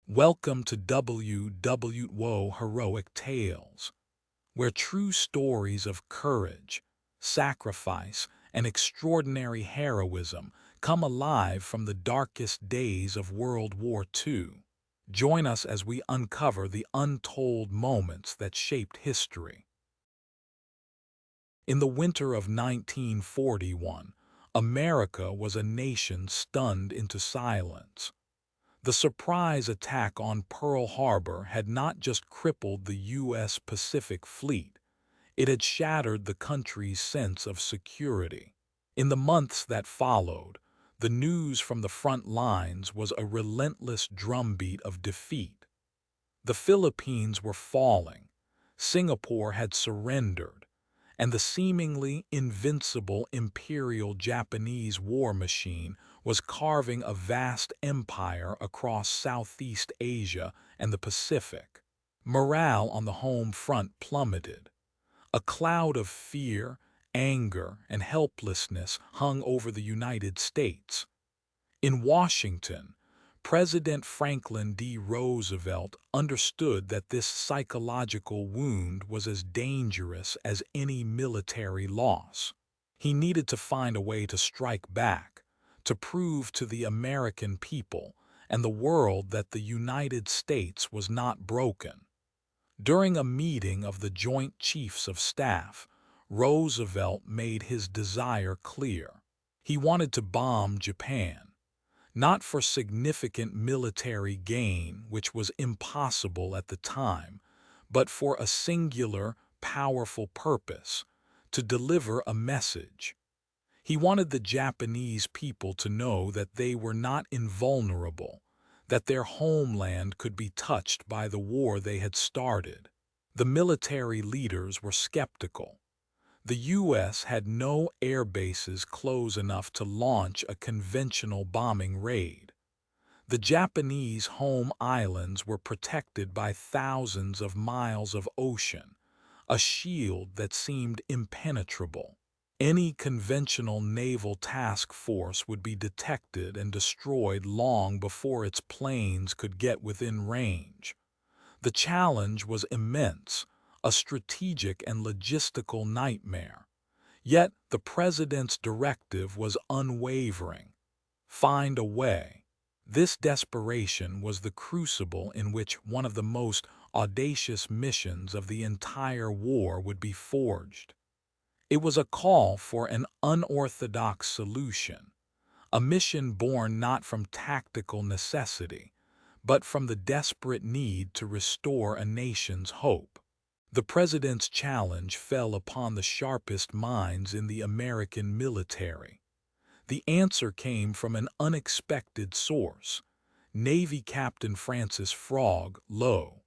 Welcome to WW2 Heroic Tales, where true stories of courage, sacrifice, and extraordinary heroism come alive from the darkest days of World War II. Join us as we uncover the untold moments that shaped history. In the winter of 1941, America was a nation stunned into silence. The surprise attack on Pearl Harbor had not just crippled the U.S. Pacific Fleet, it had shattered the country's sense of security. In the months that followed, the news from the front lines was a relentless drumbeat of defeat. The Philippines were falling, Singapore had surrendered, and the seemingly invincible Imperial Japanese war machine was carving a vast empire across Southeast Asia and the Pacific. Morale on the home front plummeted. A cloud of fear, anger, and helplessness hung over the United States. In Washington, President Franklin D. Roosevelt understood that this psychological wound was as dangerous as any military loss. He needed to find a way to strike back, to prove to the American people and the world that the United States was not broken. During a meeting of the Joint Chiefs of Staff, Roosevelt made his desire clear. He wanted to bomb Japan, not for significant military gain, which was impossible at the time, but for a singular, powerful purpose: to deliver a message. He wanted the Japanese people to know that they were not invulnerable, that their homeland could be touched by the war they had started. The military leaders were skeptical. The U.S. had no air bases close enough to launch a conventional bombing raid. The Japanese home islands were protected by thousands of miles of ocean, a shield that seemed impenetrable. Any conventional naval task force would be detected and destroyed long before its planes could get within range. The challenge was immense, a strategic and logistical nightmare. Yet the president's directive was unwavering: find a way. This desperation was the crucible in which one of the most audacious missions of the entire war would be forged. It was a call for an unorthodox solution, a mission born not from tactical necessity, but from the desperate need to restore a nation's hope. The president's challenge fell upon the sharpest minds in the American military. The answer came from an unexpected source: Navy Captain Francis Frog Lowe.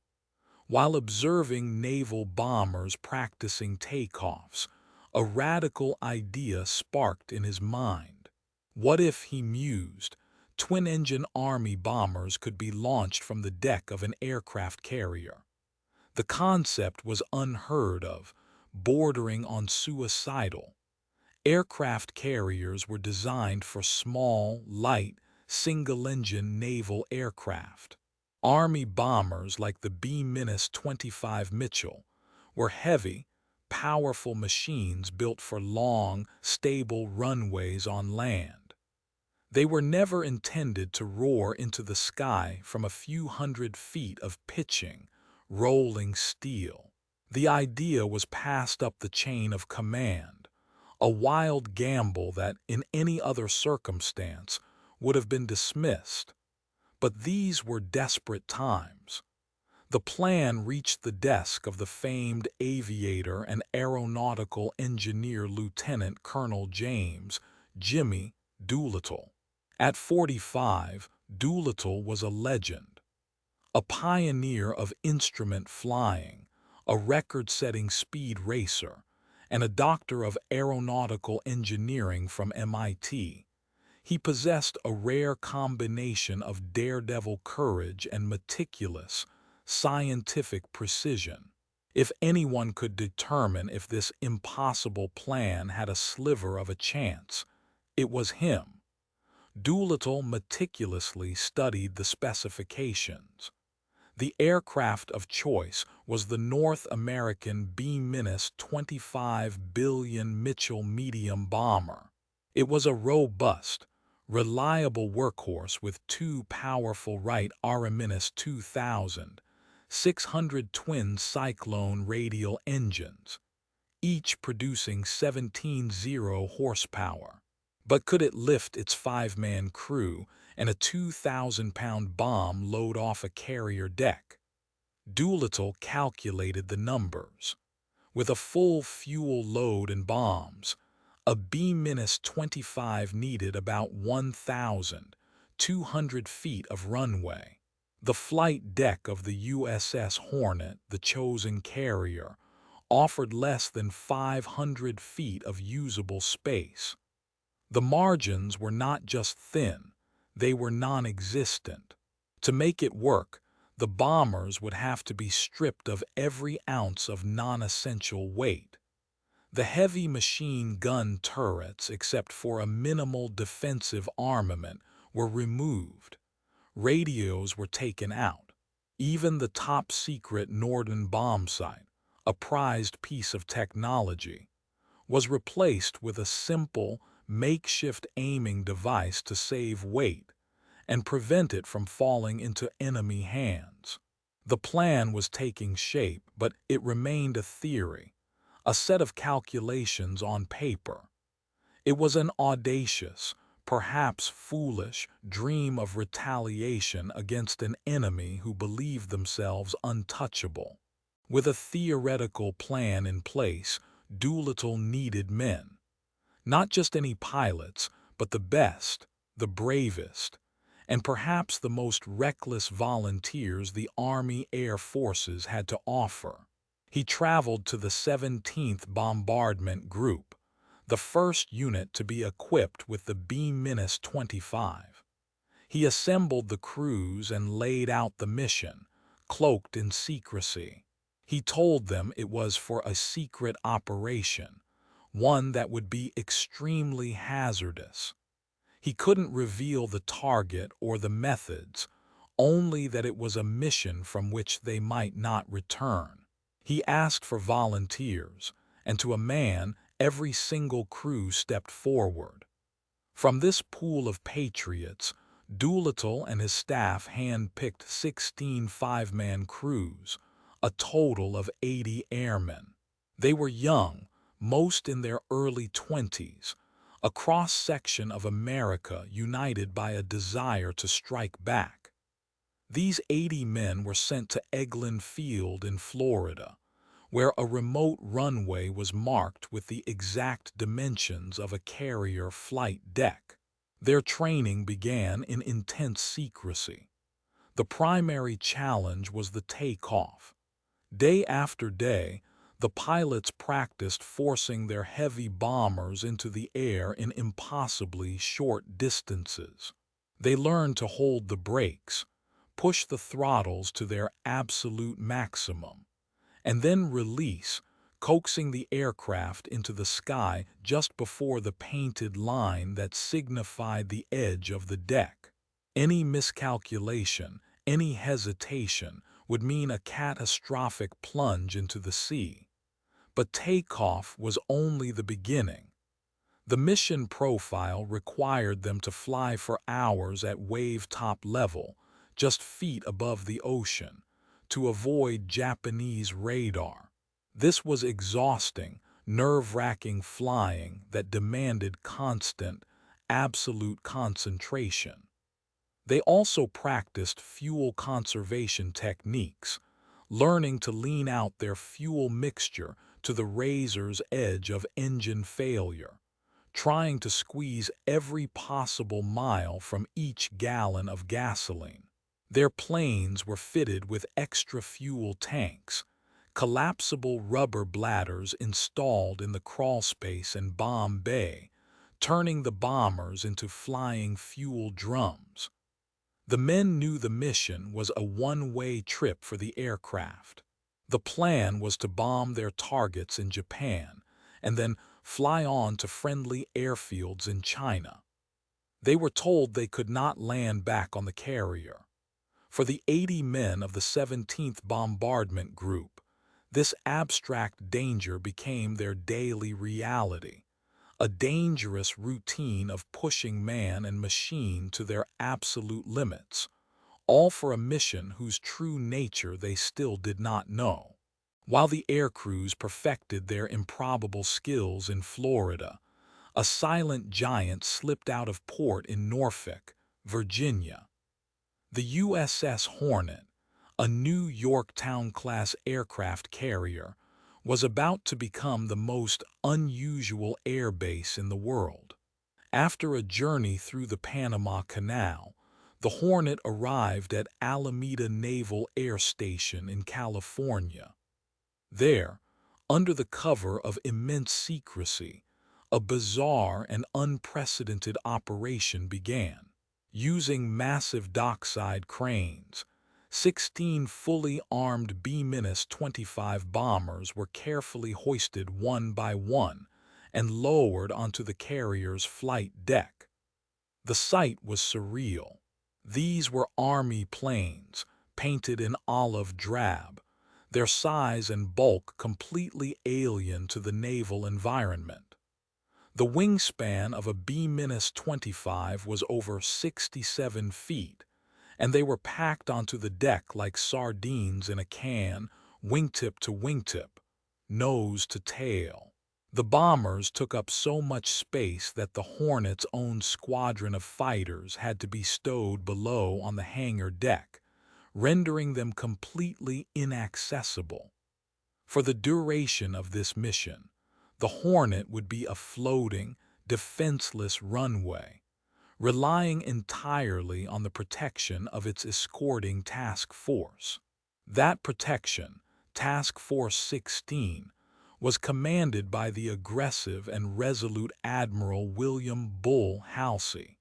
While observing naval bombers practicing takeoffs, a radical idea sparked in his mind. What if, he mused, twin-engine Army bombers could be launched from the deck of an aircraft carrier? The concept was unheard of, bordering on suicidal. Aircraft carriers were designed for small, light, single-engine naval aircraft. Army bombers like the B-25 Mitchell were heavy, powerful machines built for long, stable runways on land. They were never intended to roar into the sky from a few hundred feet of pitching, rolling steel. The idea was passed up the chain of command, a wild gamble that, in any other circumstance, would have been dismissed. But these were desperate times. The plan reached the desk of the famed aviator and aeronautical engineer Lieutenant Colonel James Jimmy Doolittle. At 45, Doolittle was a legend, a pioneer of instrument flying, a record-setting speed racer, and a doctor of aeronautical engineering from MIT. He possessed a rare combination of daredevil courage and meticulous, scientific precision. If anyone could determine if this impossible plan had a sliver of a chance, it was him. Doolittle meticulously studied the specifications. The aircraft of choice was the North American B-25 billion Mitchell medium bomber. It was a robust, reliable workhorse with two powerful Wright RA-2000, 600 twin Cyclone radial engines, each producing 17 horsepower. But could it lift its five-man crew and a 2,000-pound bomb load off a carrier deck? Doolittle calculated the numbers. With a full fuel load and bombs, a B-25 needed about 1,200 feet of runway. The flight deck of the USS Hornet, the chosen carrier, offered less than 500 feet of usable space. The margins were not just thin, they were non-existent. To make it work, the bombers would have to be stripped of every ounce of non-essential weight. The heavy machine gun turrets, except for a minimal defensive armament, were removed. Radios were taken out. Even the top-secret Norden bomb sight, a prized piece of technology, was replaced with a simple, makeshift aiming device to save weight and prevent it from falling into enemy hands. The plan was taking shape, but it remained a theory, a set of calculations on paper. It was an audacious, perhaps foolish, dream of retaliation against an enemy who believed themselves untouchable. With a theoretical plan in place, Doolittle needed men. Not just any pilots, but the best, the bravest, and perhaps the most reckless volunteers the Army Air Forces had to offer. He traveled to the 17th Bombardment Group, the first unit to be equipped with the B-25. He assembled the crews and laid out the mission, cloaked in secrecy. He told them it was for a secret operation, one that would be extremely hazardous. He couldn't reveal the target or the methods, only that it was a mission from which they might not return. He asked for volunteers, and to a man, every single crew stepped forward. From this pool of patriots, Doolittle and his staff hand-picked 16 five-man crews, a total of 80 airmen. They were young, most in their early 20s, a cross-section of America united by a desire to strike back. These 80 men were sent to Eglin Field in Florida, where a remote runway was marked with the exact dimensions of a carrier flight deck. Their training began in intense secrecy. The primary challenge was the takeoff. Day after day, the pilots practiced forcing their heavy bombers into the air in impossibly short distances. They learned to hold the brakes, push the throttles to their absolute maximum, and then release, coaxing the aircraft into the sky just before the painted line that signified the edge of the deck. Any miscalculation, any hesitation, would mean a catastrophic plunge into the sea. But takeoff was only the beginning. The mission profile required them to fly for hours at wave-top level, just feet above the ocean, to avoid Japanese radar. This was exhausting, nerve-wracking flying that demanded constant, absolute concentration. They also practiced fuel conservation techniques, learning to lean out their fuel mixture to the razor's edge of engine failure, trying to squeeze every possible mile from each gallon of gasoline. Their planes were fitted with extra fuel tanks, collapsible rubber bladders installed in the crawlspace and bomb bay, turning the bombers into flying fuel drums. The men knew the mission was a one-way trip for the aircraft. The plan was to bomb their targets in Japan and then fly on to friendly airfields in China. They were told they could not land back on the carrier. For the 80 men of the 17th Bombardment Group, this abstract danger became their daily reality, a dangerous routine of pushing man and machine to their absolute limits, all for a mission whose true nature they still did not know. While the air crews perfected their improbable skills in Florida, a silent giant slipped out of port in Norfolk, Virginia. The USS Hornet, a New Yorktown-class aircraft carrier, was about to become the most unusual airbase in the world. After a journey through the Panama Canal, the Hornet arrived at Alameda Naval Air Station in California. There, under the cover of immense secrecy, a bizarre and unprecedented operation began. Using massive dockside cranes, 16 fully armed B-25 bombers were carefully hoisted one by one and lowered onto the carrier's flight deck. The sight was surreal. These were Army planes, painted in olive drab, their size and bulk completely alien to the naval environment. The wingspan of a B-25 was over 67 feet, and they were packed onto the deck like sardines in a can, wingtip to wingtip, nose to tail. The bombers took up so much space that the Hornet's own squadron of fighters had to be stowed below on the hangar deck, rendering them completely inaccessible. For the duration of this mission, the Hornet would be a floating, defenseless runway, relying entirely on the protection of its escorting task force. That protection, Task Force 16, was commanded by the aggressive and resolute Admiral William Bull Halsey.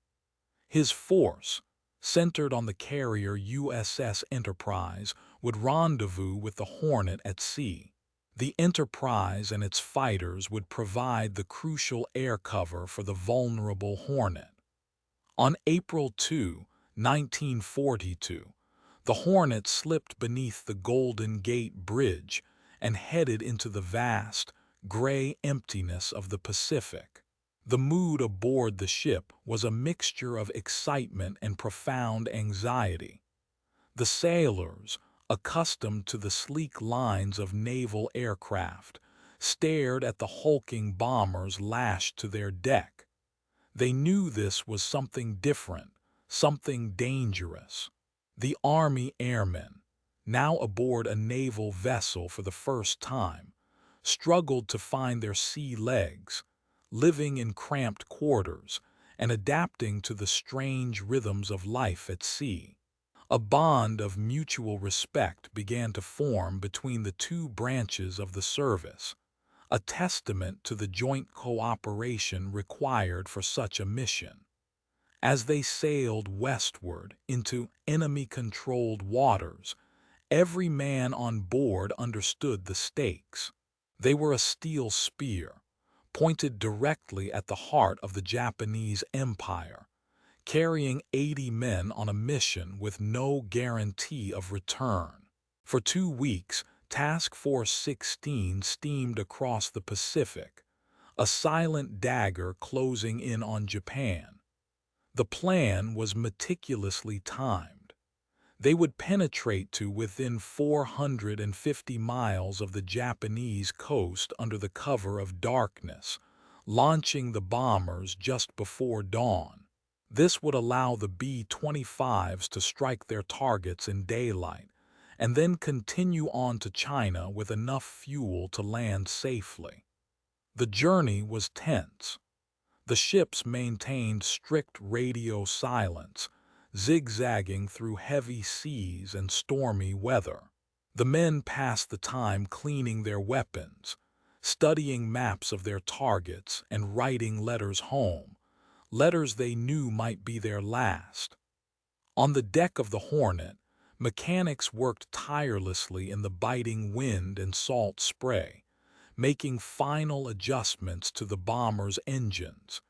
His force, centered on the carrier USS Enterprise, would rendezvous with the Hornet at sea. The Enterprise and its fighters would provide the crucial air cover for the vulnerable Hornet. On April 2, 1942, the Hornet slipped beneath the Golden Gate Bridge and headed into the vast, gray emptiness of the Pacific. The mood aboard the ship was a mixture of excitement and profound anxiety. The sailors, accustomed to the sleek lines of naval aircraft, stared at the hulking bombers lashed to their deck. They knew this was something different, something dangerous. The Army airmen, now aboard a naval vessel for the first time, struggled to find their sea legs, living in cramped quarters and adapting to the strange rhythms of life at sea. A bond of mutual respect began to form between the two branches of the service, a testament to the joint cooperation required for such a mission. As they sailed westward into enemy-controlled waters, every man on board understood the stakes. They were a steel spear, pointed directly at the heart of the Japanese Empire, carrying 80 men on a mission with no guarantee of return. For 2 weeks, Task Force 16 steamed across the Pacific, a silent dagger closing in on Japan. The plan was meticulously timed. They would penetrate to within 450 miles of the Japanese coast under the cover of darkness, launching the bombers just before dawn. This would allow the B-25s to strike their targets in daylight, and then continue on to China with enough fuel to land safely. The journey was tense. The ships maintained strict radio silence, zigzagging through heavy seas and stormy weather. The men passed the time cleaning their weapons, studying maps of their targets, and writing letters home, letters they knew might be their last. On the deck of the Hornet, mechanics worked tirelessly in the biting wind and salt spray, making final adjustments to the bomber's engines,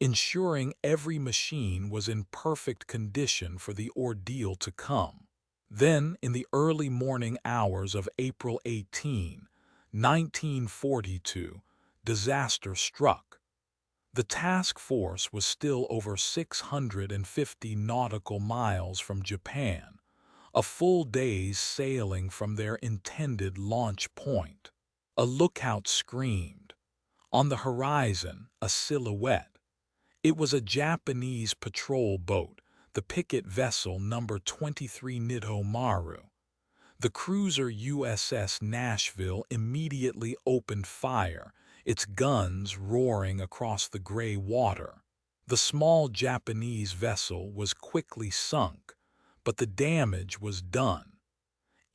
ensuring every machine was in perfect condition for the ordeal to come. Then, in the early morning hours of April 18, 1942, disaster struck. The task force was still over 650 nautical miles from Japan, a full day's sailing from their intended launch point. A lookout screamed. On the horizon, a silhouette. It was a Japanese patrol boat, the picket vessel number 23 Nidho Maru. The cruiser USS Nashville immediately opened fire, its guns roaring across the gray water. The small Japanese vessel was quickly sunk, but the damage was done.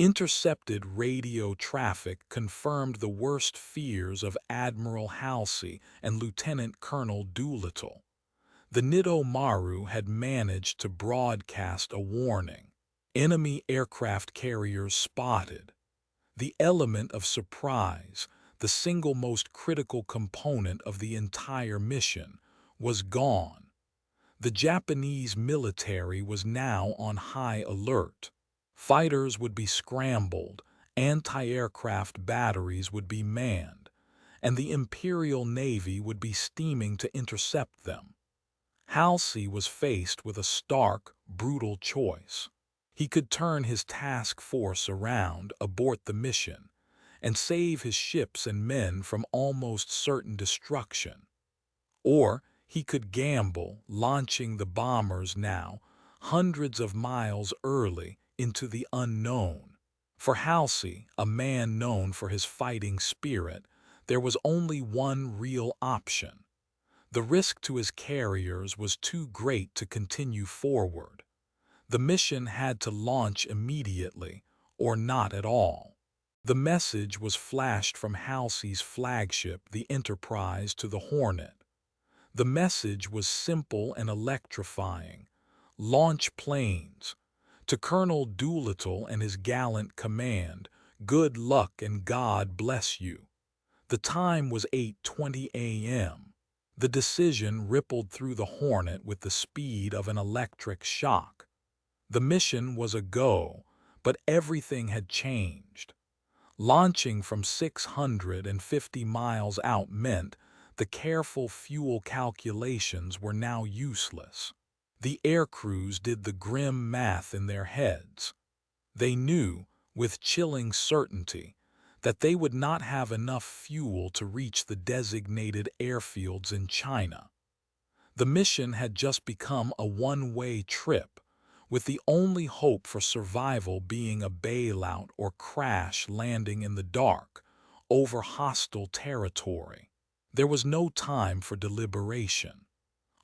Intercepted radio traffic confirmed the worst fears of Admiral Halsey and Lieutenant Colonel Doolittle. The Nidho Maru had managed to broadcast a warning. Enemy aircraft carriers spotted. The element of surprise, the single most critical component of the entire mission, was gone. The Japanese military was now on high alert. Fighters would be scrambled, anti-aircraft batteries would be manned, and the Imperial Navy would be steaming to intercept them. Halsey was faced with a stark, brutal choice. He could turn his task force around, abort the mission, and save his ships and men from almost certain destruction. Or he could gamble, launching the bombers now, hundreds of miles early, into the unknown. For Halsey, a man known for his fighting spirit, there was only one real option. The risk to his carriers was too great to continue forward. The mission had to launch immediately, or not at all. The message was flashed from Halsey's flagship, the Enterprise, to the Hornet. The message was simple and electrifying. Launch planes. To Colonel Doolittle and his gallant command, good luck and God bless you. The time was 8:20 a.m. The decision rippled through the Hornet with the speed of an electric shock. The mission was a go, but everything had changed. Launching from 650 miles out meant the careful fuel calculations were now useless. The air crews did the grim math in their heads. They knew, with chilling certainty, that they would not have enough fuel to reach the designated airfields in China. The mission had just become a one-way trip, with the only hope for survival being a bailout or crash landing in the dark, over hostile territory. There was no time for deliberation.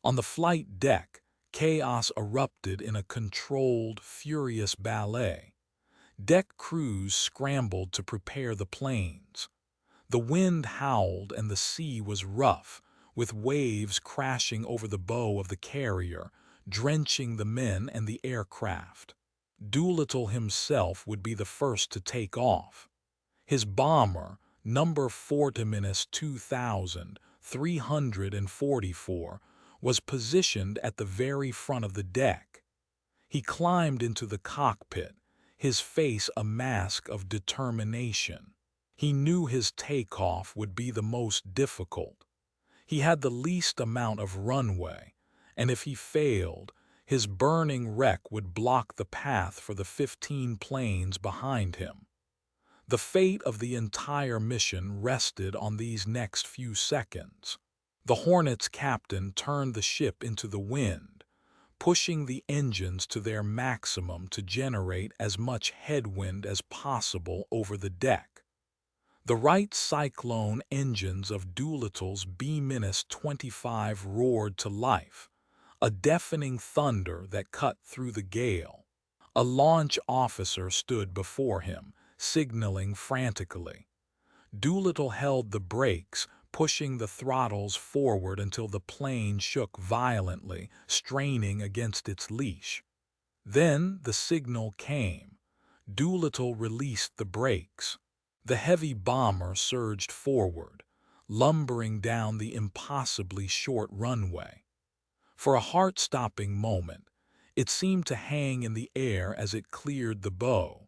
On the flight deck, chaos erupted in a controlled, furious ballet. Deck crews scrambled to prepare the planes. The wind howled and the sea was rough, with waves crashing over the bow of the carrier, drenching the men and the aircraft. Doolittle himself would be the first to take off. His bomber, number Fortiminus 2344, was positioned at the very front of the deck. He climbed into the cockpit, his face a mask of determination. He knew his takeoff would be the most difficult. He had the least amount of runway, and if he failed, his burning wreck would block the path for the 15 planes behind him. The fate of the entire mission rested on these next few seconds. The Hornet's captain turned the ship into the wind, pushing the engines to their maximum to generate as much headwind as possible over the deck. The Wright Cyclone engines of Doolittle's B-25 roared to life, a deafening thunder that cut through the gale. A launch officer stood before him, signaling frantically. Doolittle held the brakes, pushing the throttles forward until the plane shook violently, straining against its leash. Then the signal came. Doolittle released the brakes. The heavy bomber surged forward, lumbering down the impossibly short runway. For a heart-stopping moment, it seemed to hang in the air as it cleared the bow,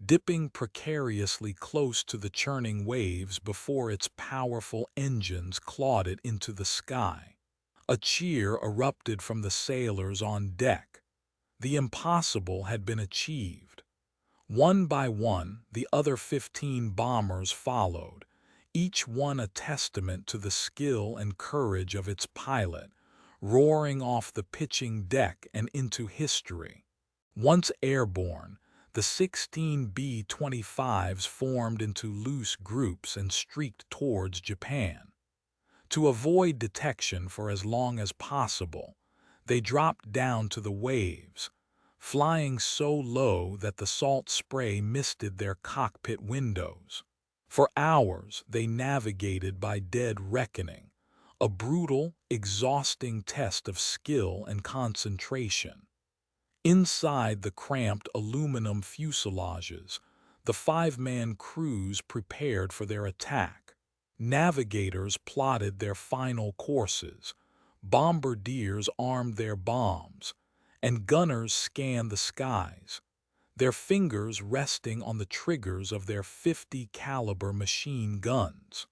dipping precariously close to the churning waves before its powerful engines clawed it into the sky. A cheer erupted from the sailors on deck. The impossible had been achieved. One by one, the other 15 bombers followed, each one a testament to the skill and courage of its pilot, roaring off the pitching deck and into history. Once airborne, the 16 B-25s formed into loose groups and streaked towards Japan. To avoid detection for as long as possible, they dropped down to the waves, flying so low that the salt spray misted their cockpit windows. For hours they navigated by dead reckoning, a brutal, exhausting test of skill and concentration. Inside the cramped aluminum fuselages, the five-man crews prepared for their attack. Navigators plotted their final courses, bombardiers armed their bombs, and gunners scanned the skies, their fingers resting on the triggers of their 50-caliber machine guns.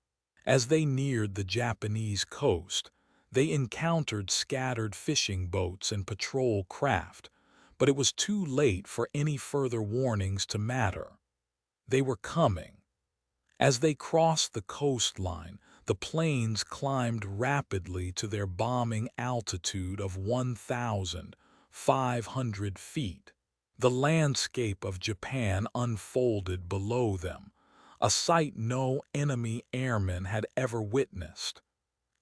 As they neared the Japanese coast, they encountered scattered fishing boats and patrol craft, but it was too late for any further warnings to matter. They were coming. As they crossed the coastline, the planes climbed rapidly to their bombing altitude of 1,500 feet. The landscape of Japan unfolded below them, a sight no enemy airmen had ever witnessed.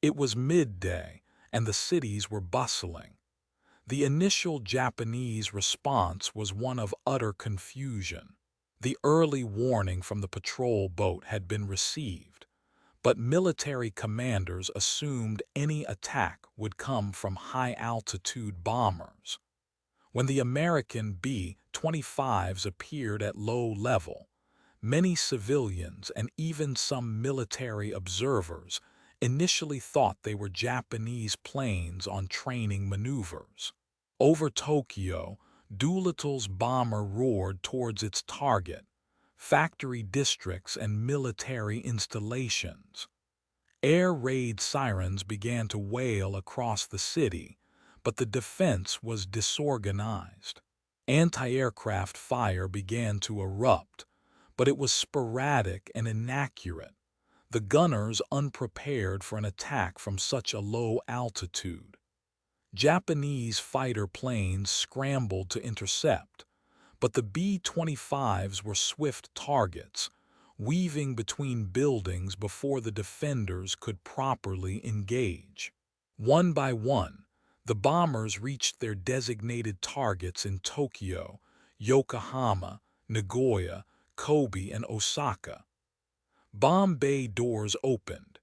It was midday, and the cities were bustling. The initial Japanese response was one of utter confusion. The early warning from the patrol boat had been received, but military commanders assumed any attack would come from high-altitude bombers. When the American B-25s appeared at low level, many civilians and even some military observers initially thought they were Japanese planes on training maneuvers. Over Tokyo, Doolittle's bomber roared towards its target, factory districts and military installations. Air raid sirens began to wail across the city, but the defense was disorganized. Anti-aircraft fire began to erupt, but it was sporadic and inaccurate, the gunners unprepared for an attack from such a low altitude. Japanese fighter planes scrambled to intercept, but the B-25s were swift targets, weaving between buildings before the defenders could properly engage. One by one, the bombers reached their designated targets in Tokyo, Yokohama, Nagoya, Kobe, and Osaka. Bomb bay doors opened,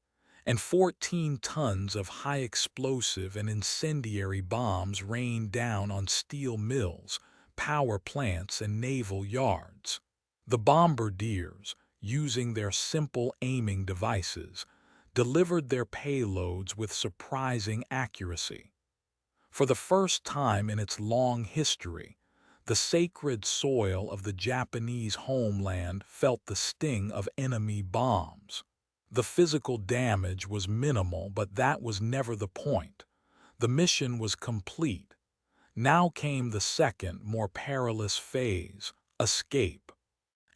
and 14 tons of high-explosive and incendiary bombs rained down on steel mills, power plants, and naval yards. The bombardiers, using their simple aiming devices, delivered their payloads with surprising accuracy. For the first time in its long history, the sacred soil of the Japanese homeland felt the sting of enemy bombs. The physical damage was minimal, but that was never the point. The mission was complete. Now came the second, more perilous phase: escape.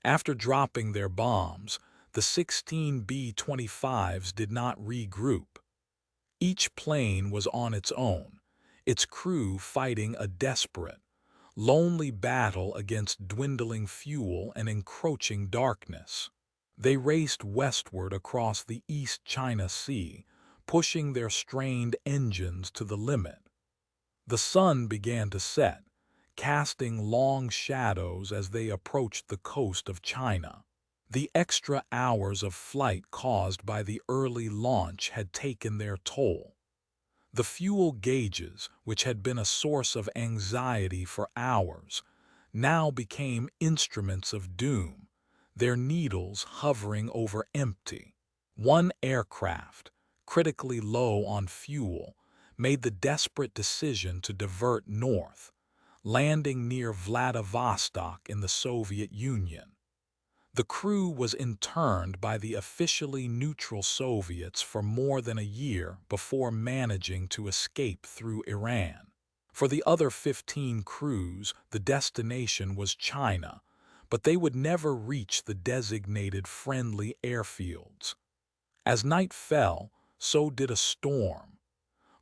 After dropping their bombs, the 16 B-25s did not regroup. Each plane was on its own, its crew fighting a desperate, lonely battle against dwindling fuel and encroaching darkness. They raced westward across the East China Sea, pushing their strained engines to the limit. The sun began to set, casting long shadows as they approached the coast of China. The extra hours of flight caused by the early launch had taken their toll. The fuel gauges, which had been a source of anxiety for hours, now became instruments of doom, their needles hovering over empty. One aircraft, critically low on fuel, made the desperate decision to divert north, landing near Vladivostok in the Soviet Union. The crew was interned by the officially neutral Soviets for more than a year before managing to escape through Iran. For the other 15 crews, the destination was China, but they would never reach the designated friendly airfields. As night fell, so did a storm.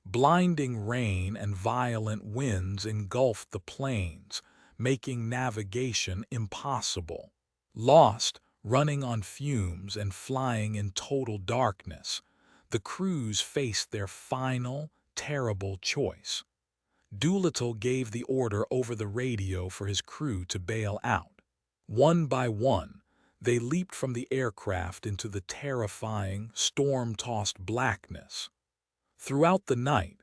Blinding rain and violent winds engulfed the planes, making navigation impossible. Lost, running on fumes and flying in total darkness, the crews faced their final, terrible choice. Doolittle gave the order over the radio for his crew to bail out. One by one, they leaped from the aircraft into the terrifying, storm-tossed blackness. Throughout the night,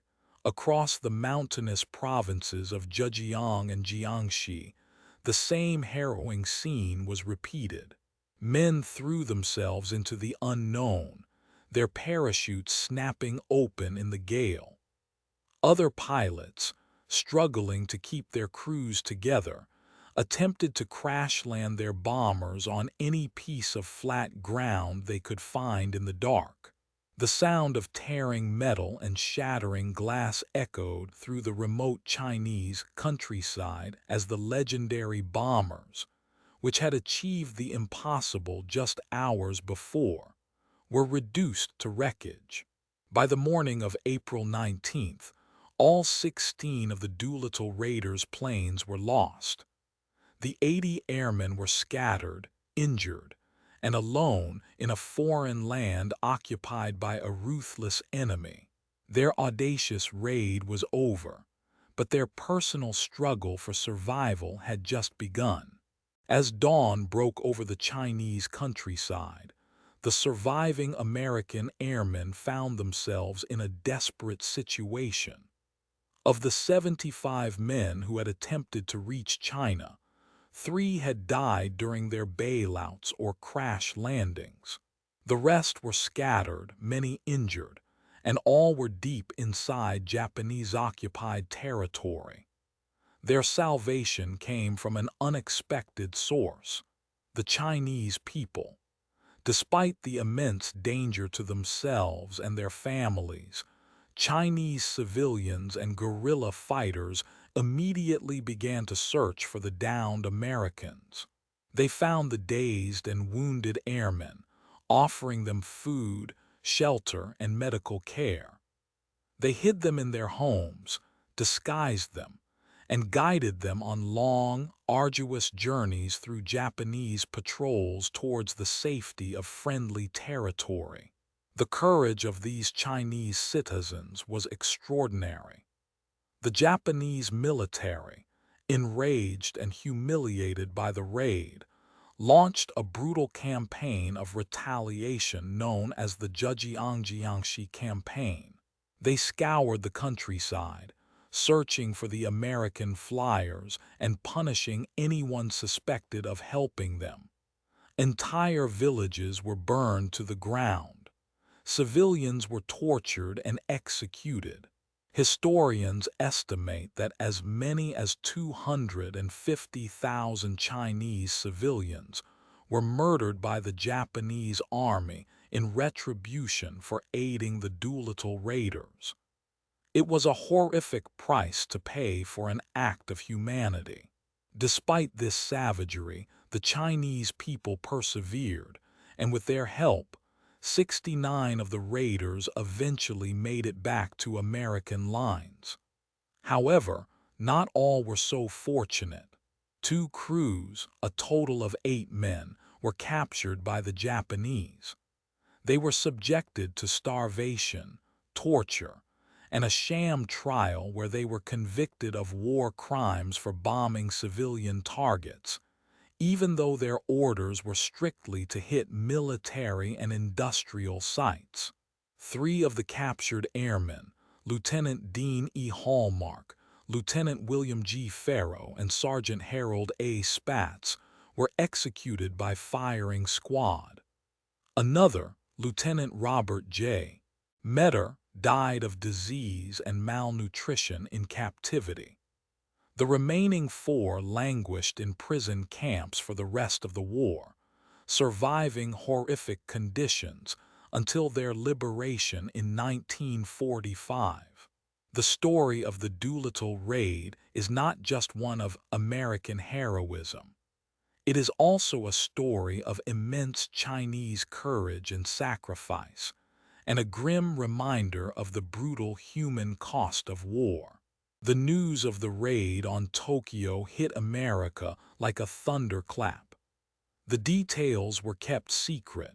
across the mountainous provinces of Zhejiang and Jiangxi, the same harrowing scene was repeated. Men threw themselves into the unknown, their parachutes snapping open in the gale. Other pilots, struggling to keep their crews together, attempted to crash-land their bombers on any piece of flat ground they could find in the dark. The sound of tearing metal and shattering glass echoed through the remote Chinese countryside as the legendary bombers, which had achieved the impossible just hours before, were reduced to wreckage. By the morning of April 19th, all 16 of the Doolittle Raiders' planes were lost. The 80 airmen were scattered, injured, and alone in a foreign land occupied by a ruthless enemy. Their audacious raid was over, but their personal struggle for survival had just begun. As dawn broke over the Chinese countryside, the surviving American airmen found themselves in a desperate situation. Of the 75 men who had attempted to reach China, 3 had died during their bailouts or crash landings. The rest were scattered, many injured, and all were deep inside Japanese-occupied territory. Their salvation came from an unexpected source: the Chinese people. Despite the immense danger to themselves and their families, Chinese civilians and guerrilla fighters immediately began to search for the downed Americans. They found the dazed and wounded airmen, offering them food, shelter, and medical care. They hid them in their homes, disguised them, and guided them on long, arduous journeys through Japanese patrols towards the safety of friendly territory. The courage of these Chinese citizens was extraordinary. The Japanese military, enraged and humiliated by the raid, launched a brutal campaign of retaliation known as the Zhejiang-Jiangxi campaign. They scoured the countryside, searching for the American flyers and punishing anyone suspected of helping them. Entire villages were burned to the ground. Civilians were tortured and executed. Historians estimate that as many as 250,000 Chinese civilians were murdered by the Japanese army in retribution for aiding the Doolittle Raiders. It was a horrific price to pay for an act of humanity. Despite this savagery, the Chinese people persevered, and with their help, 69 of the raiders eventually made it back to American lines. However, not all were so fortunate. 2 crews, a total of 8 men, were captured by the Japanese. They were subjected to starvation, torture, and a sham trial where they were convicted of war crimes for bombing civilian targets, even though their orders were strictly to hit military and industrial sites. 3 of the captured airmen, Lieutenant Dean E. Hallmark, Lieutenant William G. Farrow, and Sergeant Harold A. Spatz, were executed by firing squad. Another, Lieutenant Robert J. Metter, died of disease and malnutrition in captivity. The remaining 4 languished in prison camps for the rest of the war, surviving horrific conditions until their liberation in 1945. The story of the Doolittle Raid is not just one of American heroism. It is also a story of immense Chinese courage and sacrifice, and a grim reminder of the brutal human cost of war. The news of the raid on Tokyo hit America like a thunderclap. The details were kept secret,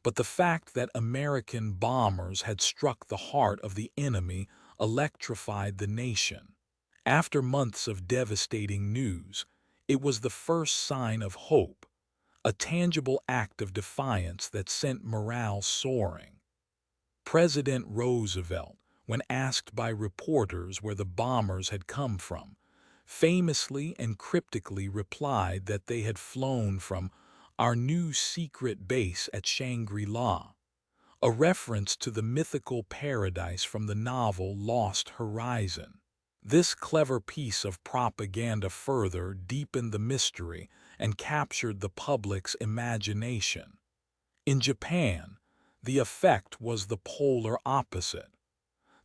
but the fact that American bombers had struck the heart of the enemy electrified the nation. After months of devastating news, it was the first sign of hope, a tangible act of defiance that sent morale soaring. President Roosevelt, when asked by reporters where the bombers had come from, famously and cryptically replied that they had flown from our new secret base at Shangri-La, a reference to the mythical paradise from the novel Lost Horizon. This clever piece of propaganda further deepened the mystery and captured the public's imagination. In Japan, the effect was the polar opposite.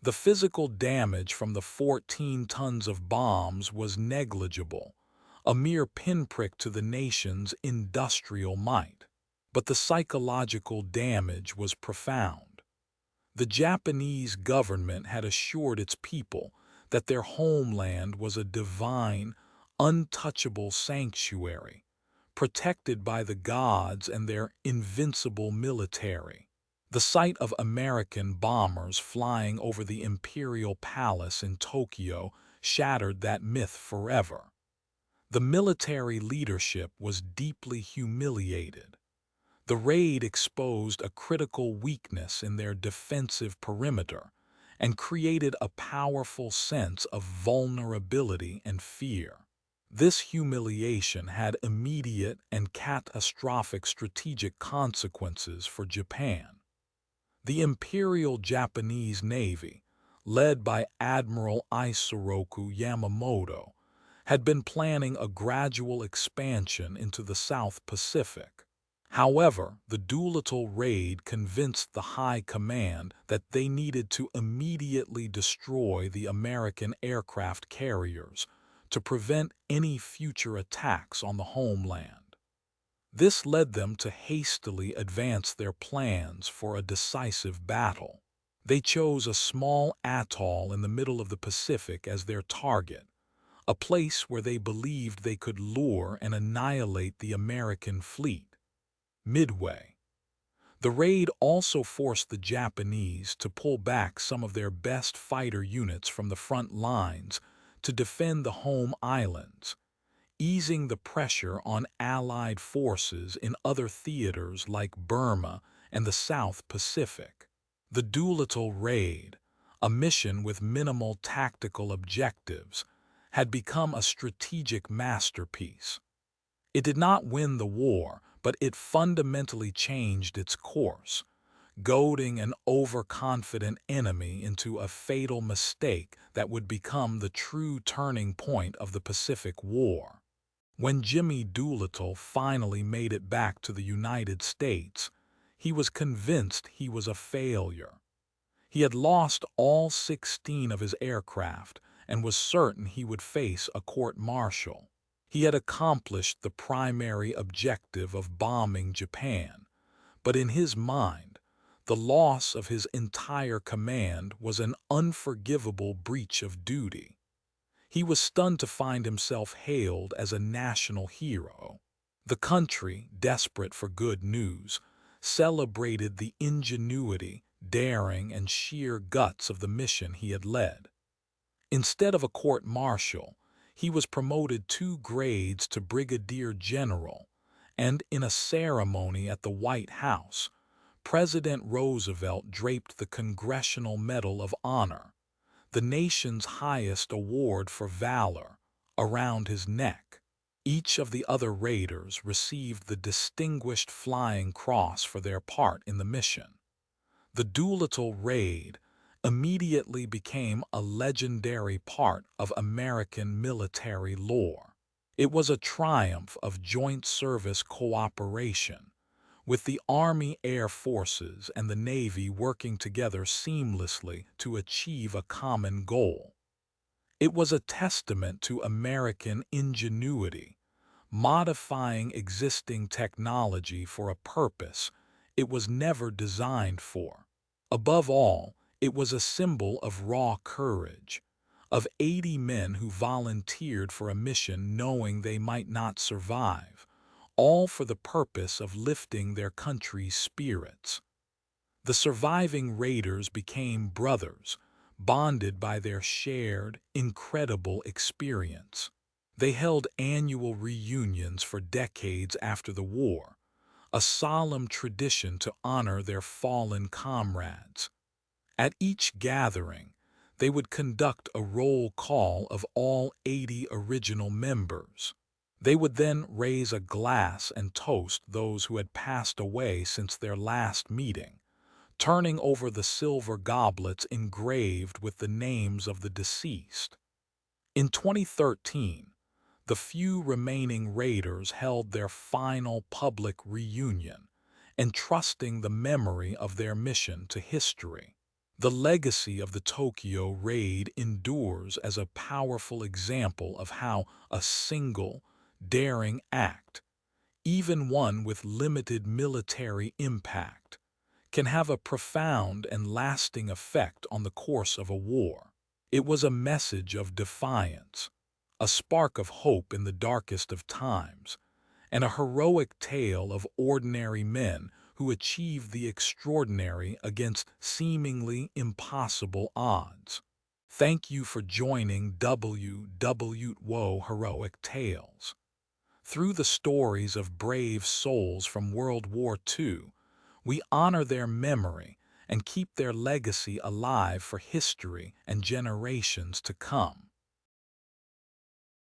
The physical damage from the 14 tons of bombs was negligible, a mere pinprick to the nation's industrial might. But the psychological damage was profound. The Japanese government had assured its people that their homeland was a divine, untouchable sanctuary, protected by the gods and their invincible military. The sight of American bombers flying over the Imperial Palace in Tokyo shattered that myth forever. The military leadership was deeply humiliated. The raid exposed a critical weakness in their defensive perimeter and created a powerful sense of vulnerability and fear. This humiliation had immediate and catastrophic strategic consequences for Japan. The Imperial Japanese Navy, led by Admiral Isoroku Yamamoto, had been planning a gradual expansion into the South Pacific. However, the Doolittle Raid convinced the High Command that they needed to immediately destroy the American aircraft carriers to prevent any future attacks on the homeland. This led them to hastily advance their plans for a decisive battle. They chose a small atoll in the middle of the Pacific as their target, a place where they believed they could lure and annihilate the American fleet. Midway, the raid also forced the Japanese to pull back some of their best fighter units from the front lines to defend the home islands, easing the pressure on Allied forces in other theaters like Burma and the South Pacific. The Doolittle Raid, a mission with minimal tactical objectives, had become a strategic masterpiece. It did not win the war, but it fundamentally changed its course, goading an overconfident enemy into a fatal mistake that would become the true turning point of the Pacific War. When Jimmy Doolittle finally made it back to the United States, he was convinced he was a failure. He had lost all 16 of his aircraft and was certain he would face a court-martial. He had accomplished the primary objective of bombing Japan, but in his mind, the loss of his entire command was an unforgivable breach of duty. He was stunned to find himself hailed as a national hero. The country, desperate for good news, celebrated the ingenuity, daring, and sheer guts of the mission he had led. Instead of a court-martial, he was promoted 2 grades to brigadier general, and in a ceremony at the White House, President Roosevelt draped the Congressional Medal of Honor, the nation's highest award for valor, around his neck. Each of the other raiders received the Distinguished Flying Cross for their part in the mission. The Doolittle Raid, immediately became a legendary part of American military lore. It was a triumph of joint service cooperation, with the Army Air Forces and the Navy working together seamlessly to achieve a common goal. It was a testament to American ingenuity, modifying existing technology for a purpose it was never designed for. Above all, it was a symbol of raw courage, of 80 men who volunteered for a mission knowing they might not survive, all for the purpose of lifting their country's spirits. The surviving raiders became brothers, bonded by their shared, incredible experience. They held annual reunions for decades after the war, a solemn tradition to honor their fallen comrades. At each gathering, they would conduct a roll call of all 80 original members. They would then raise a glass and toast those who had passed away since their last meeting, turning over the silver goblets engraved with the names of the deceased. In 2013, the few remaining raiders held their final public reunion, entrusting the memory of their mission to history. The legacy of the Tokyo Raid endures as a powerful example of how a single, daring act, even one with limited military impact, can have a profound and lasting effect on the course of a war. It was a message of defiance, a spark of hope in the darkest of times, and a heroic tale of ordinary men who achieved the extraordinary against seemingly impossible odds. Thank you for joining WW2 Heroic Tales. Through the stories of brave souls from World War II, we honor their memory and keep their legacy alive for history and generations to come.